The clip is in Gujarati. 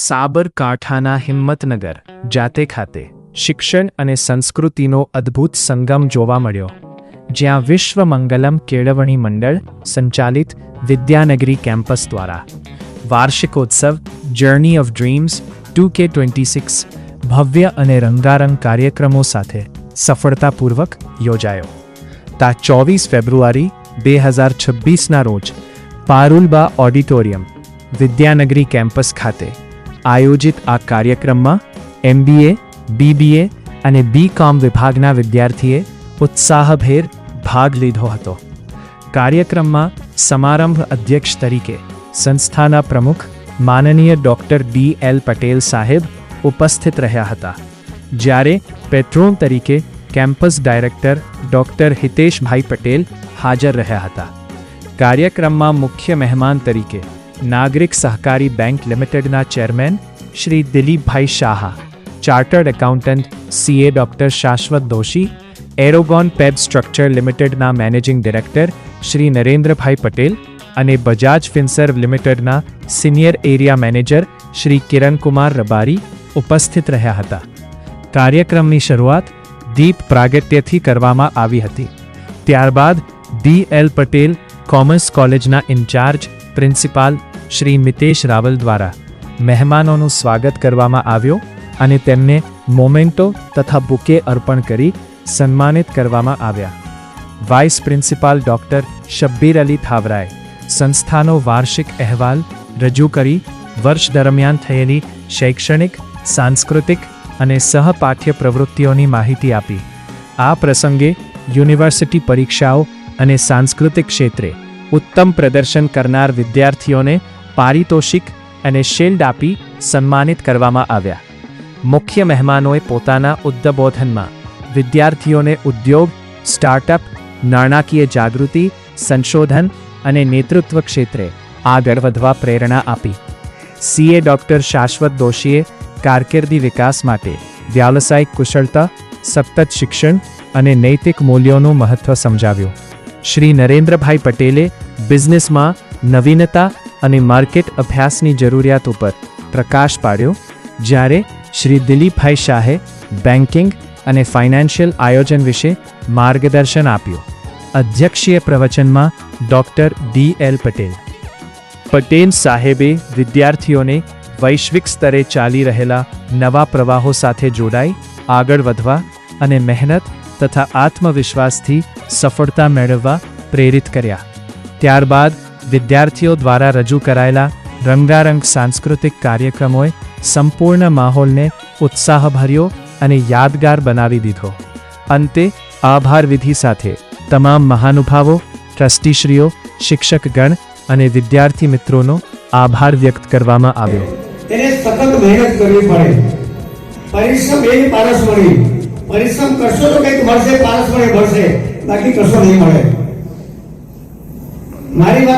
સાબરકાંઠાના હિંમતનગર જાતે ખાતે શિક્ષણ અને સંસ્કૃતિનો અદ્ભુત સંગમ જોવા મળ્યો, જ્યાં વિશ્વ મંગલમ કેળવણી મંડળ સંચાલિત વિદ્યાનગરી કેમ્પસ દ્વારા વાર્ષિકોત્સવ જર્ની ઓફ ડ્રીમ્સ 2K26 ભવ્ય અને રંગારંગ કાર્યક્રમો સાથે સફળતાપૂર્વક યોજાયો. તા 24 ફેબ્રુઆરી 2026ના રોજ પારુલબા ઓડિટોરિયમ વિદ્યાનગરી કેમ્પસ ખાતે આયોજિત આ કાર્યક્રમમાં MBA, BBA અને BCom વિભાગના વિદ્યાર્થીએ ઉત્સાહભેર ભાગ લીધો હતો. કાર્યક્રમમાં સમારંભ અધ્યક્ષ તરીકે સંસ્થાના પ્રમુખ માનનીય ડૉક્ટર DL પટેલ સાહેબ ઉપસ્થિત રહ્યા હતા, જ્યારે પેટ્રોન તરીકે campus director doctor Hiteshbhai Patel હાજર રહ્યા હતા. કાર્યક્રમમાં મુખ્ય મહેમાન તરીકે નાગરિક સહકારી બેંક લિમિટેડના chairman Shri Dilipbhai Shah, chartered accountant CA doctor Shashwat Doshi, Aerogon PEB structure લિમિટેડના મેનેજિંગ ડિરેક્ટર શ્રી નરેન્દ્રભાઈ પટેલ અને બજાજ ફિનસર્વ લિમિટેડના senior area manager Shri Kirankumar Rabari ઉપસ્થિત રહ્યા હતા. કાર્યક્રમની શરૂઆત દીપ પ્રાગટ્યથી કરવામાં આવી હતી. ત્યારબાદ DL પટેલ કોમર્સ કોલેજના ઇન્ચાર્જ પ્રિન્સિપાલ શ્રી મિતેશ રાવલ દ્વારા મહેમાનોનું સ્વાગત કરવામાં આવ્યો અને તેમને મોમેન્ટો તથા બુકે અર્પણ કરી સન્માનિત કરવામાં આવ્યા. Vice principal doctor Shabbir Ali થાવરાએ સંસ્થાનો વાર્ષિક અહેવાલ રજૂ કરી વર્ષ દરમિયાન થયેલી શૈક્ષણિક, સાંસ્કૃતિક અને સહપાઠ્ય પ્રવૃત્તિઓની માહિતી આપી. આ પ્રસંગે યુનિવર્સિટી પરીક્ષાઓ અને સાંસ્કૃતિક ક્ષેત્રે ઉત્તમ પ્રદર્શન કરનાર વિદ્યાર્થીઓને પારિતોષિક અને શિલ્ડ આપી સન્માનિત કરવામાં આવ્યા. મુખ્ય મહેમાનોએ પોતાના ઉદ્બોધનમાં વિદ્યાર્થીઓને ઉદ્યોગ, સ્ટાર્ટઅપ, નાણાકીય જાગૃતિ, સંશોધન અને નેતૃત્વ ક્ષેત્રે આગળ વધવા પ્રેરણા આપી. CA ડૉક્ટર શાશ્વત દોશીએ કારકિર્દી વિકાસ માટે વ્યાવસાયિક કુશળતા, સતત શિક્ષણ અને નૈતિક મૂલ્યોનું મહત્ત્વ સમજાવ્યું. શ્રી નરેન્દ્રભાઈ પટેલે બિઝનેસમાં નવીનતા અને માર્કેટ અભ્યાસની જરૂરિયાત ઉપર પ્રકાશ પાડ્યો, જ્યારે શ્રી દિલીપભાઈ શાહે બેન્કિંગ અને ફાઇનાન્શિયલ આયોજન વિશે માર્ગદર્શન આપ્યું. અધ્યક્ષીય પ્રવચનમાં ડૉક્ટર DL પટેલ સાહેબે વિદ્યાર્થીઓને વૈશ્વિક સ્તરે ચાલી રહેલા નવા પ્રવાહો સાથે જોડાઈ આગળ વધવા અને મહેનત તથા આત્મવિશ્વાસથી સફળતા મેળવવા પ્રેરિત કર્યા. ત્યારબાદ વિદ્યાર્થીઓ દ્વારા રજૂ કરાયેલા રંગારંગ સાંસ્કૃતિક કાર્યક્રમોએ સંપૂર્ણ માહોલને ઉત્સાહભર્યો અને યાદગાર બનાવી દીધો. અંતે આભાર વિધિ સાથે તમામ મહાનુભાવો, ટ્રસ્ટીશ્રીઓ, શિક્ષકગણ અને વિદ્યાર્થી મિત્રોનો આભાર વ્યક્ત કરવામાં આવ્યો. તેને સખત મહેનત કરવી પડે. પરિશ્રમ એ પારસમણી. પરિશ્રમ કરશો તો કંઈક મળશે, પારસમણી મળશે, બાકી કશો નહીં મળે. મારી વાત